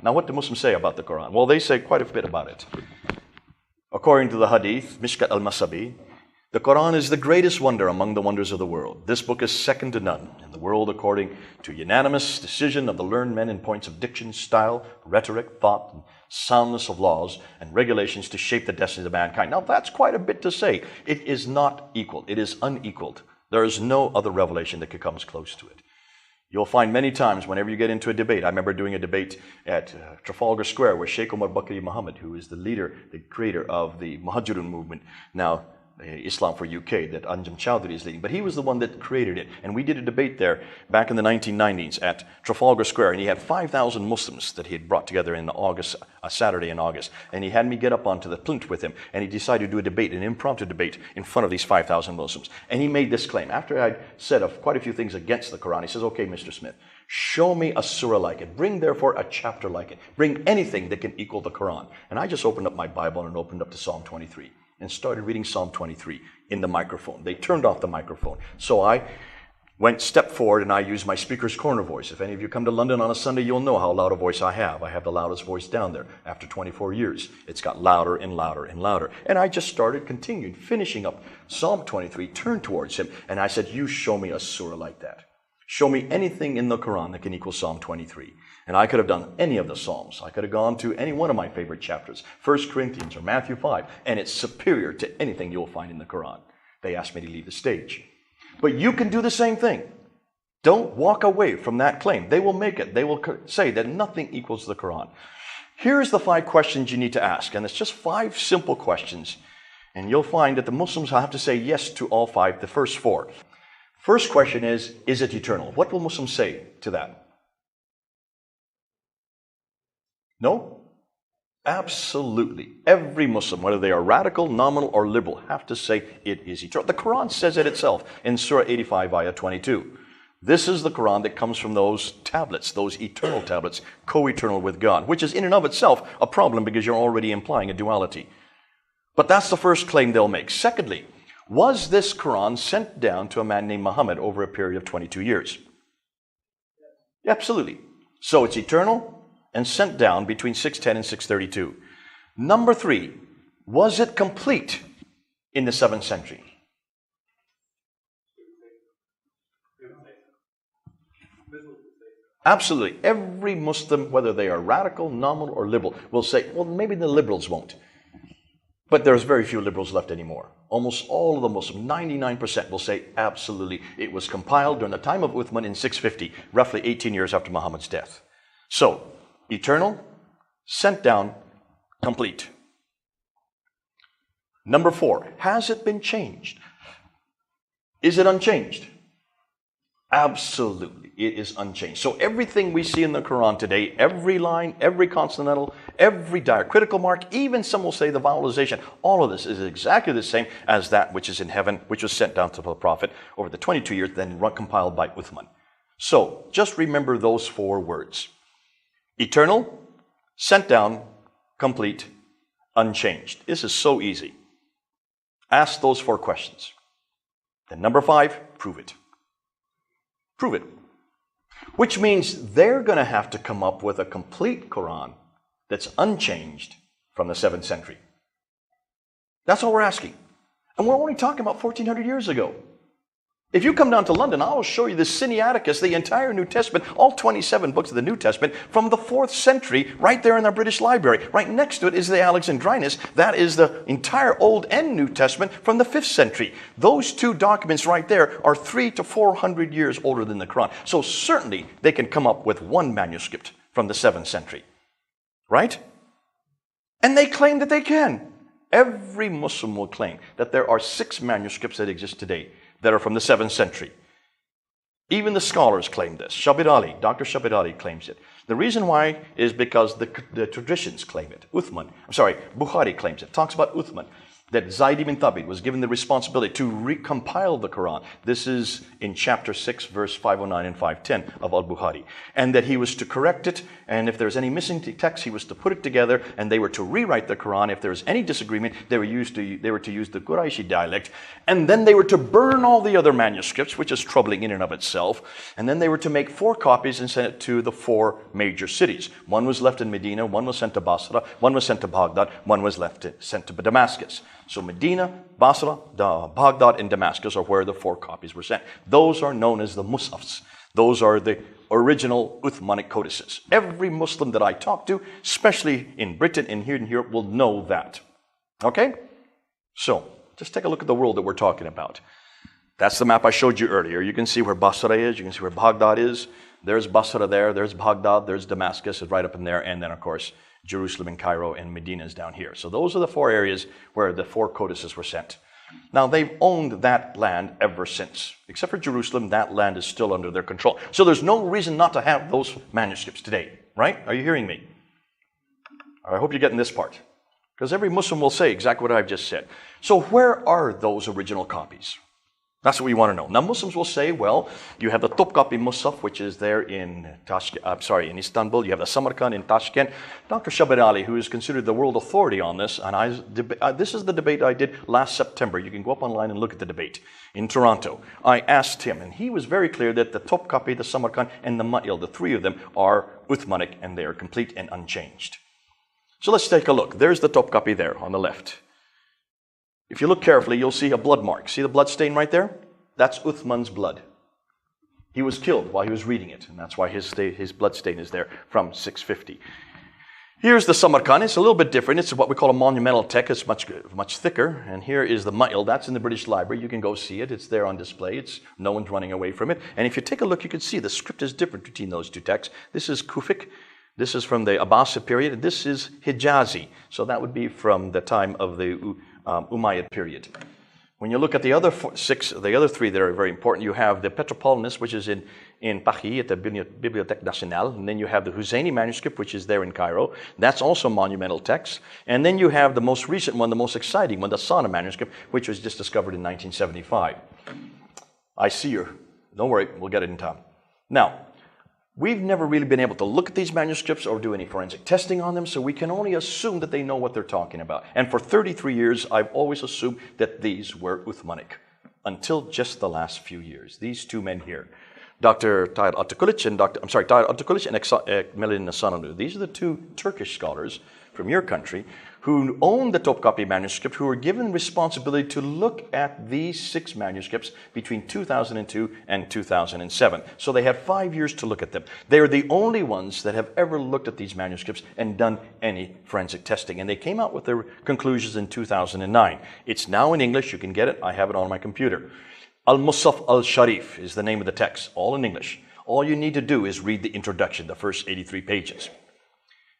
Now, what do Muslims say about the Quran? Well, they say quite a bit about it. According to the Hadith, Mishkat al-Masabi, the Quran is the greatest wonder among the wonders of the world. This book is second to none in the world according to unanimous decision of the learned men in points of diction, style, rhetoric, thought, and soundness of laws and regulations to shape the destiny of mankind. Now, that's quite a bit to say. It is not equal. It is unequaled. There is no other revelation that comes close to it. You'll find many times whenever you get into a debate. I remember doing a debate at Trafalgar Square with Sheikh Umar Bakri Muhammad, who is the leader, the creator of the Muhajirun movement, now Islam for UK, that Anjum Chowdhury is leading. But he was the one that created it. And we did a debate there back in the 1990s at Trafalgar Square. And he had 5,000 Muslims that he had brought together in August, a Saturday in August. And he had me get up onto the plinth with him. And he decided to do a debate, an impromptu debate, in front of these 5,000 Muslims. And he made this claim. After I'd said quite a few things against the Quran, he says, okay, Mr. Smith, show me a surah like it. Bring, therefore, a chapter like it. Bring anything that can equal the Quran. And I just opened up my Bible and opened up to Psalm 23. And started reading Psalm 23 in the microphone. They turned off the microphone. So I stepped forward and I used my speaker's corner voice. If any of you come to London on a Sunday, you'll know how loud a voice I have. I have the loudest voice down there. After 24 years, it's got louder and louder and louder. And I just continued, finishing up Psalm 23, turned towards him, and I said, you show me a surah like that. Show me anything in the Quran that can equal Psalm 23. And I could have done any of the Psalms. I could have gone to any one of my favorite chapters, 1 Corinthians or Matthew 5, and it's superior to anything you'll find in the Quran. They asked me to leave the stage. But you can do the same thing. Don't walk away from that claim. They will make it. They will say that nothing equals the Quran. Here's the 5 questions you need to ask, and it's just 5 simple questions. And you'll find that the Muslims have to say yes to all 5, the first 4. First question is it eternal? What will Muslims say to that? No? Absolutely. Every Muslim, whether they are radical, nominal, or liberal, have to say it is eternal. The Quran says it itself in Surah 85, Ayah 22. This is the Quran that comes from those tablets, those eternal tablets, co-eternal with God, which is in and of itself a problem because you're already implying a duality. But that's the first claim they'll make. Secondly, was this Quran sent down to a man named Muhammad over a period of 22 years? Absolutely. So it's eternal and sent down between 610 and 632. Number 3, was it complete in the 7th century? Absolutely. Every Muslim, whether they are radical, nominal, or liberal, will say, well, maybe the liberals won't. But there's very few liberals left anymore. Almost all of the Muslims, 99%, will say absolutely. It was compiled during the time of Uthman in 650, roughly 18 years after Muhammad's death. So, eternal, sent down, complete. Number 4, has it been changed? Is it unchanged? Absolutely, it is unchanged. So everything we see in the Quran today, every line, every consonantal, every diacritical mark, even some will say the vowelization, all of this is exactly the same as that which is in heaven, which was sent down to the Prophet over the 22 years, then compiled by Uthman. So just remember those 4 words. Eternal, sent down, complete, unchanged. This is so easy. Ask those 4 questions. Then number 5, prove it. Prove it. Which means they're going to have to come up with a complete Quran that's unchanged from the 7th century. That's all we're asking. And we're only talking about 1,400 years ago. If you come down to London, I will show you the Sinaiticus, the entire New Testament, all 27 books of the New Testament from the 4th century, right there in our British Library. Right next to it is the Alexandrinus. That is the entire Old and New Testament from the 5th century. Those 2 documents right there are 300 to 400 years older than the Quran. So certainly they can come up with 1 manuscript from the 7th century. Right? And they claim that they can. Every Muslim will claim that there are 6 manuscripts that exist today that are from the 7th century. Even the scholars claim this. Dr. Shabir Ali claims it. The reason why is because the traditions claim it. Bukhari claims it. Talks about Uthman. that Zayd ibn Thabit was given the responsibility to recompile the Quran. This is in chapter 6, verse 509 and 510 of Al-Bukhari. And that he was to correct it, and if there's any missing text, he was to put it together, and they were to rewrite the Quran. If there was any disagreement, they were to use the Quraishi dialect, and then they were to burn all the other manuscripts, which is troubling in and of itself, and then they were to make 4 copies and send it to the 4 major cities. One was left in Medina, one was sent to Basra, one was sent to Baghdad, one was sent to Damascus. So Medina, Basra, Baghdad, and Damascus are where the 4 copies were sent. Those are known as the Mus'hafs. Those are the original Uthmanic codices. Every Muslim that I talk to, especially in Britain and here in Europe, will know that. Okay? So, just take a look at the world that we're talking about. That's the map I showed you earlier. You can see where Basra is. You can see where Baghdad is. There's Basra there. There's Baghdad. There's Damascus. It's right up in there. And then, of course, Jerusalem and Cairo and Medina is down here. So those are the 4 areas where the 4 codices were sent. Now, they've owned that land ever since. Except for Jerusalem, that land is still under their control. So there's no reason not to have those manuscripts today, right? Are you hearing me? I hope you're getting this part. Because every Muslim will say exactly what I've just said. So where are those original copies? That's what we want to know. Now, Muslims will say, well, you have the Topkapi Musaf, which is there in in Istanbul. You have the Samarkand in Tashkent. Dr. Shabir Ali, who is considered the world authority on this, and this is the debate I did last September. You can go up online and look at the debate in Toronto. I asked him, and he was very clear that the Topkapi, the Samarkand, and the Ma'il, the 3 of them, are Uthmanic, and they are complete and unchanged. So let's take a look. There's the Topkapi there on the left. If you look carefully, you'll see a blood mark. See the blood stain right there? That's Uthman's blood. He was killed while he was reading it, and that's why his blood stain is there from 650. Here's the Samarkand. It's a little bit different. It's what we call a monumental text. It's much thicker. And here is the Ma'il. That's in the British Library. You can go see it. It's there on display. No one's running away from it. And if you take a look, you can see the script is different between those 2 texts. This is Kufic. This is from the Abbasid period. And this is Hijazi. So that would be from the time of the Umayyad period. When you look at the other 3 that are very important, you have the Petropolitanus, which is in Paris at the Bibliothèque Nationale, and then you have the Husseini manuscript, which is there in Cairo. That's also a monumental text. And then you have the most recent one, the most exciting one, the Sana manuscript, which was just discovered in 1975. I see you. Don't worry, we'll get it in time. Now, we've never really been able to look at these manuscripts or do any forensic testing on them, so we can only assume that they know what they're talking about. And for 33 years, I've always assumed that these were Uthmanic, until just the last few years. These 2 men here, Dr. Tahir Atakulic and Melin Nasanoglu. These are the 2 Turkish scholars from your country who own the Topkapi manuscript, who were given responsibility to look at these 6 manuscripts between 2002 and 2007. So they had 5 years to look at them. They are the only ones that have ever looked at these manuscripts and done any forensic testing. And they came out with their conclusions in 2009. It's now in English. You can get it. I have it on my computer. Al-Musaf al-Sharif is the name of the text, all in English. All you need to do is read the introduction, the first 83 pages.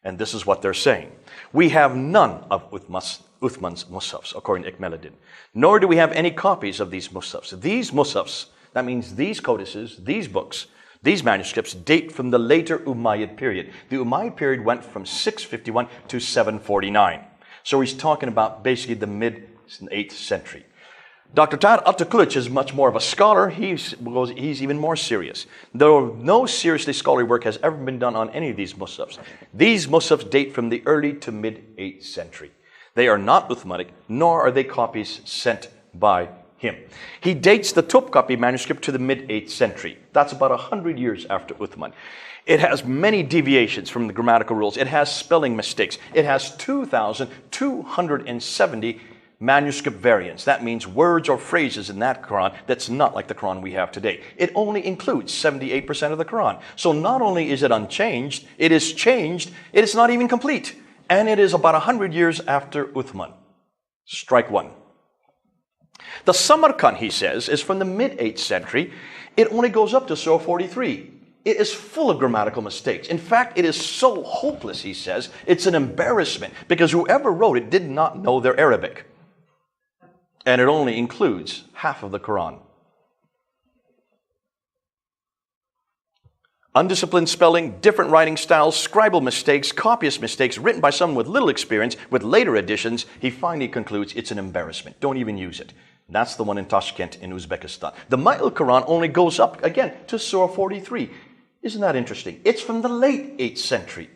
And this is what they're saying. We have none of Uthman's Musafs, according to Ikmeluddin. Nor do we have any copies of these Musafs. These Musafs, that means these codices, these books, these manuscripts date from the later Umayyad period. The Umayyad period went from 651 to 749. So he's talking about basically the mid-8th century. Dr. Tahir Atakulic is much more of a scholar. He's even more serious. Though no seriously scholarly work has ever been done on any of these Musafs. These Musafs date from the early to mid-8th century. They are not Uthmanic, nor are they copies sent by him. He dates the Topkapi manuscript to the mid-8th century. That's about 100 years after Uthman. It has many deviations from the grammatical rules. It has spelling mistakes. It has 2,270 manuscript variants. That means words or phrases in that Quran that's not like the Quran we have today. It only includes 78% of the Quran. So not only is it unchanged, it is changed, it is not even complete. And it is about 100 years after Uthman. Strike 1. The Samarkand, he says, is from the mid-8th century. It only goes up to Surah 43. It is full of grammatical mistakes. In fact, it is so hopeless, he says, it's an embarrassment because whoever wrote it did not know their Arabic. And it only includes half of the Quran. Undisciplined spelling, different writing styles, scribal mistakes, copyist mistakes, written by someone with little experience, with later additions. He finally concludes it's an embarrassment. Don't even use it. That's the one in Tashkent in Uzbekistan. The Ma'il Quran only goes up, again, to Surah 43. Isn't that interesting? It's from the late 8th century.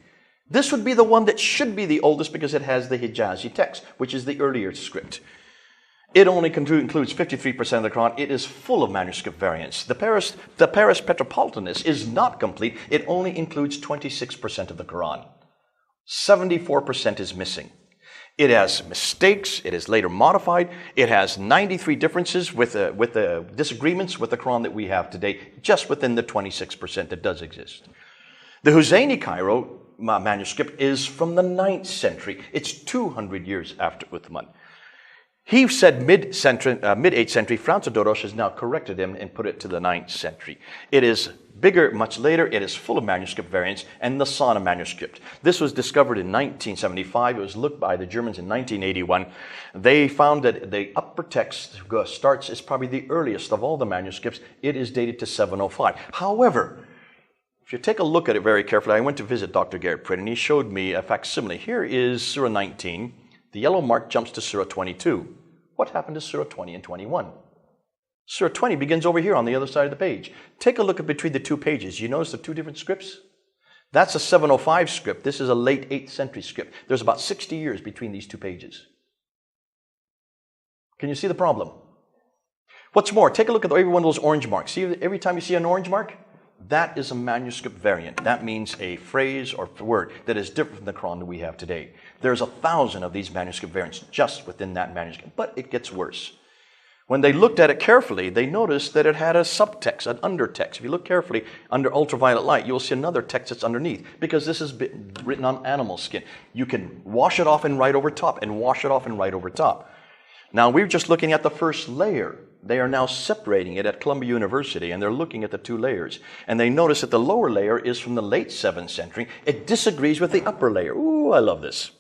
This would be the one that should be the oldest because it has the Hijazi text, which is the earlier script. It only includes 53% of the Quran. It is full of manuscript variants. The Paris Petropolitanus is not complete. It only includes 26% of the Quran. 74% is missing. It has mistakes. It is later modified. It has 93 differences with the disagreements with the Quran that we have today, just within the 26% that does exist. The Husayni Cairo manuscript is from the 9th century. It's 200 years after Uthman. He said mid-8th century. Franz of Dorosh has now corrected him and put it to the 9th century. It is bigger, much later. It is full of manuscript variants and the Sana manuscript. This was discovered in 1975. It was looked by the Germans in 1981. They found that the upper text is probably the earliest of all the manuscripts. It is dated to 705. However, if you take a look at it very carefully, I went to visit Dr. Garrett Pritt and he showed me a facsimile. Here is Surah 19. The yellow mark jumps to Surah 22. What happened to Surah 20 and 21? Surah 20 begins over here on the other side of the page. Take a look at between the two pages. You notice the two different scripts? That's a 705 script. This is a late 8th century script. There's about 60 years between these two pages. Can you see the problem? What's more, take a look at every one of those orange marks. See, every time you see an orange mark, that is a manuscript variant. That means a phrase or word that is different from the Quran that we have today. There's 1,000 of these manuscript variants just within that manuscript, but it gets worse. When they looked at it carefully, they noticed that it had a subtext, an undertext. If you look carefully under ultraviolet light, you'll see another text that's underneath because this is written on animal skin. You can wash it off and write over top and wash it off and write over top. Now, we're just looking at the first layer. They are now separating it at Columbia University, and they're looking at the two layers. And they notice that the lower layer is from the late 7th century. It disagrees with the upper layer. Ooh, I love this.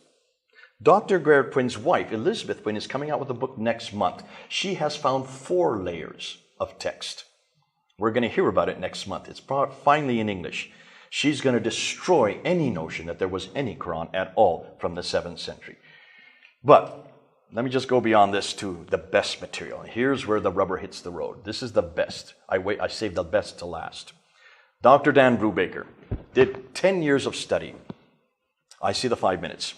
Dr. Garrett Quinn's wife, Elizabeth Quinn, is coming out with a book next month. She has found 4 layers of text. We're going to hear about it next month. It's finally in English. She's going to destroy any notion that there was any Quran at all from the 7th century. But let me just go beyond this to the best material. Here's where the rubber hits the road. This is the best. I saved the best to last. Dr. Dan Brubaker did 10 years of study. I see the 5 minutes.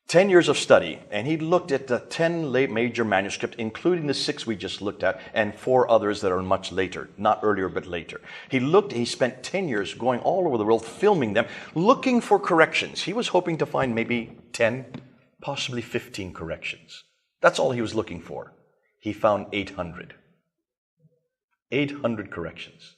10 years of study, and he looked at the 10 major manuscripts, including the 6 we just looked at, and 4 others that are much later, not earlier, but later. He spent 10 years going all over the world, filming them, looking for corrections. He was hoping to find maybe 10, possibly 15 corrections. That's all he was looking for. He found 800. 800 corrections.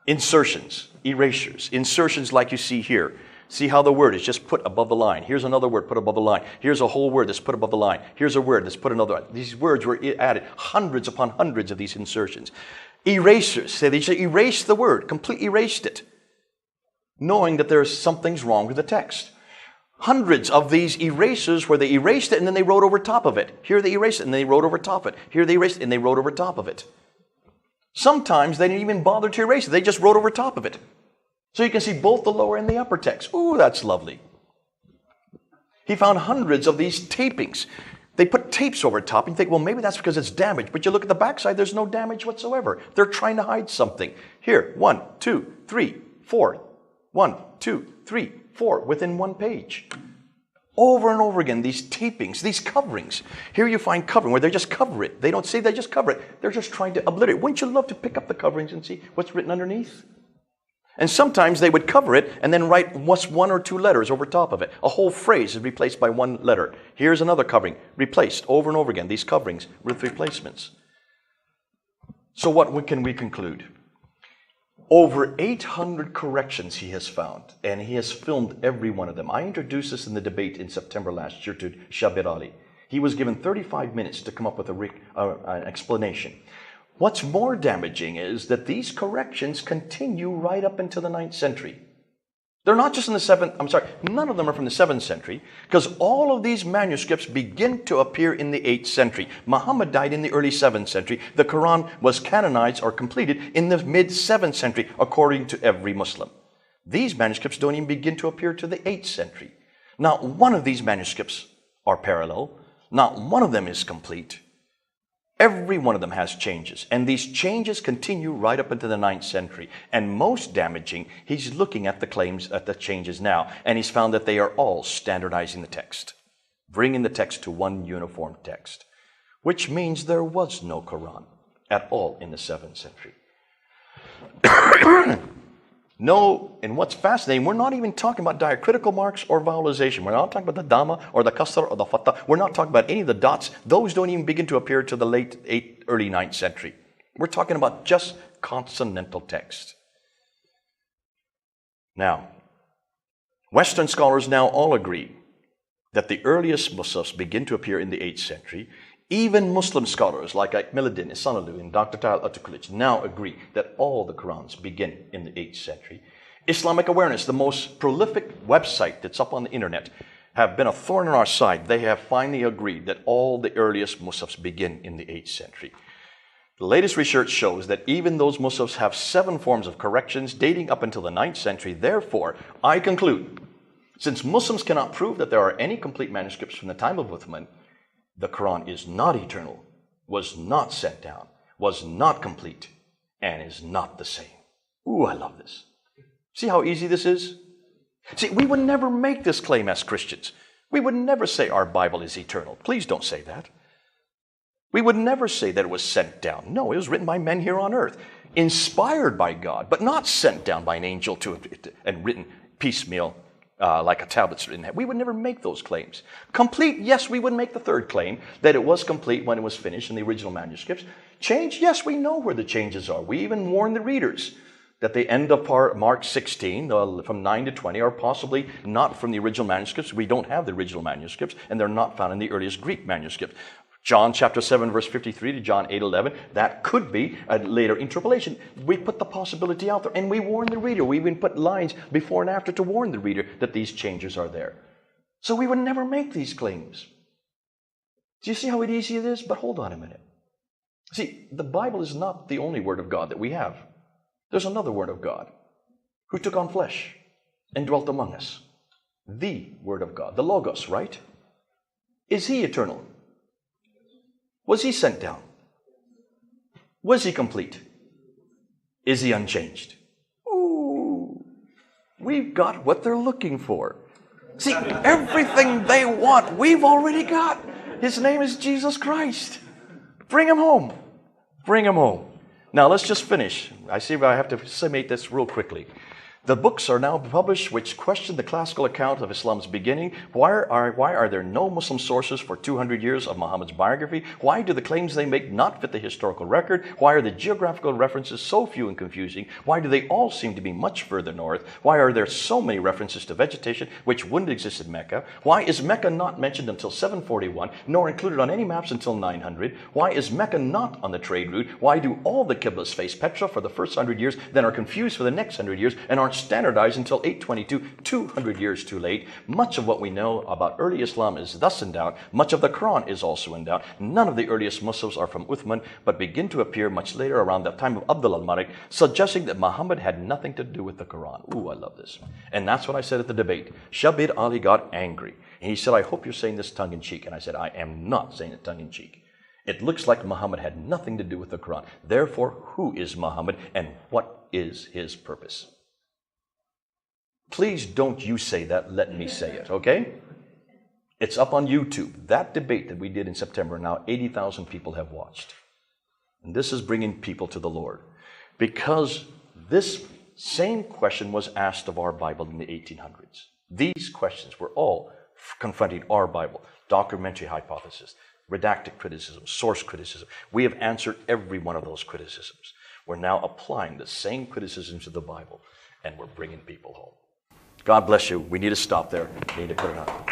Insertions, erasures, insertions like you see here. See how the word is just put above the line. Here's another word put above the line. Here's a whole word that's put above the line. Here's a word that's put another. These words were added, hundreds upon hundreds of these insertions. Erasers, say they should erase the word, completely erased it, knowing that there's something's wrong with the text. Hundreds of these erasers where they erased it and then they wrote over top of it. Here they erased it and they wrote over top of it. Here they erased it and they wrote over top of it. Sometimes they didn't even bother to erase it. They just wrote over top of it. So you can see both the lower and the upper text. Ooh, that's lovely. He found hundreds of these tapings. They put tapes over top and you think, well, maybe that's because it's damaged. But you look at the backside, there's no damage whatsoever. They're trying to hide something. Here, 1, 2, 3, 4. 1, 2, 3, 4 within one page. Over and over again, these tapings, these coverings. Here you find covering where they just cover it. They don't say they just cover it. They're just trying to obliterate. Wouldn't you love to pick up the coverings and see what's written underneath? And sometimes they would cover it and then write 1 or 2 letters over top of it. A whole phrase is replaced by 1 letter. Here's another covering, replaced over and over again, these coverings with replacements. So what can we conclude? Over 800 corrections he has found, and he has filmed every one of them. I introduced this in the debate in September last year to Shabir Ali. He was given 35 minutes to come up with an explanation. What's more damaging is that these corrections continue right up until the 9th century. They're not just in the 7th, I'm sorry, none of them are from the 7th century, because all of these manuscripts begin to appear in the 8th century. Muhammad died in the early 7th century. The Quran was canonized or completed in the mid-7th century, according to every Muslim. These manuscripts don't even begin to appear to the 8th century. Not one of these manuscripts are parallel. Not one of them is complete. Every one of them has changes, and these changes continue right up into the 9th century. And most damaging, he's looking at the claims, at the changes now, and he's found that they are all standardizing the text, bringing the text to one uniform text, which means there was no Quran at all in the 7th century. No, and what's fascinating, we're not even talking about diacritical marks or vowelization. We're not talking about the dhamma or the kasr or the fatha. We're not talking about any of the dots. Those don't even begin to appear to the late 8th, early 9th century. We're talking about just consonantal text. Now, Western scholars now all agree that the earliest mushafs begin to appear in the 8th century. Even Muslim scholars like Milladin, Isanalu, and Dr. Tal Atukulich now agree that all the Qurans begin in the 8th century. Islamic Awareness, the most prolific website that's up on the internet, have been a thorn in our side. They have finally agreed that all the earliest mushafs begin in the 8th century. The latest research shows that even those mushafs have 7 forms of corrections dating up until the 9th century. Therefore, I conclude, since Muslims cannot prove that there are any complete manuscripts from the time of Uthman, the Quran is not eternal, was not sent down, was not complete, and is not the same. Ooh, I love this. See how easy this is? See, we would never make this claim as Christians. We would never say our Bible is eternal. Please don't say that. We would never say that it was sent down. No, it was written by men here on earth, inspired by God, but not sent down by an angel and written piecemeal like a tablet's written. We would never make those claims. Complete, yes, we would make the third claim, that it was complete when it was finished in the original manuscripts. Change, yes, we know where the changes are. We even warn the readers that the end of Mark 16, from 9 to 20, are possibly not from the original manuscripts. We don't have the original manuscripts, and they're not found in the earliest Greek manuscripts. John chapter 7, verse 53 to John 8:11, that could be a later interpolation. We put the possibility out there, and we warn the reader. We even put lines before and after to warn the reader that these changes are there. So we would never make these claims. Do you see how easy it is? But hold on a minute. See, the Bible is not the only Word of God that we have. There's another Word of God who took on flesh and dwelt among us. The Word of God, the Logos, right? Is He eternal? Was He sent down? Was He complete? Is He unchanged? Ooh, we've got what they're looking for. See, everything they want, we've already got. His name is Jesus Christ. Bring Him home. Bring Him home. Now, let's just finish. I see I have to summate this real quickly. The books are now published which question the classical account of Islam's beginning. Why are there no Muslim sources for 200 years of Muhammad's biography? Why do the claims they make not fit the historical record? Why are the geographical references so few and confusing? Why do they all seem to be much further north? Why are there so many references to vegetation which wouldn't exist in Mecca? Why is Mecca not mentioned until 741, nor included on any maps until 900? Why is Mecca not on the trade route? Why do all the Qiblas face Petra for the first 100 years, then are confused for the next 100 years, and aren't standardized until 822, 200 years too late? Much of what we know about early Islam is thus in doubt. Much of the Quran is also in doubt. None of the earliest Muslims are from Uthman, but begin to appear much later around the time of Abdul al-Malik, suggesting that Muhammad had nothing to do with the Quran. Ooh, I love this. And that's what I said at the debate. Shabir Ali got angry. And he said, I hope you're saying this tongue-in-cheek. And I said, I am not saying it tongue-in-cheek. It looks like Muhammad had nothing to do with the Quran. Therefore, who is Muhammad and what is his purpose? Please don't you say that, let me say it, okay? It's up on YouTube. That debate that we did in September, now 80,000 people have watched. And this is bringing people to the Lord. Because this same question was asked of our Bible in the 1800s. These questions were all confronting our Bible. Documentary hypothesis, redacted criticism, source criticism. We have answered every one of those criticisms. We're now applying the same criticisms to the Bible, and we're bringing people home. God bless you. We need to stop there. We need to put it on.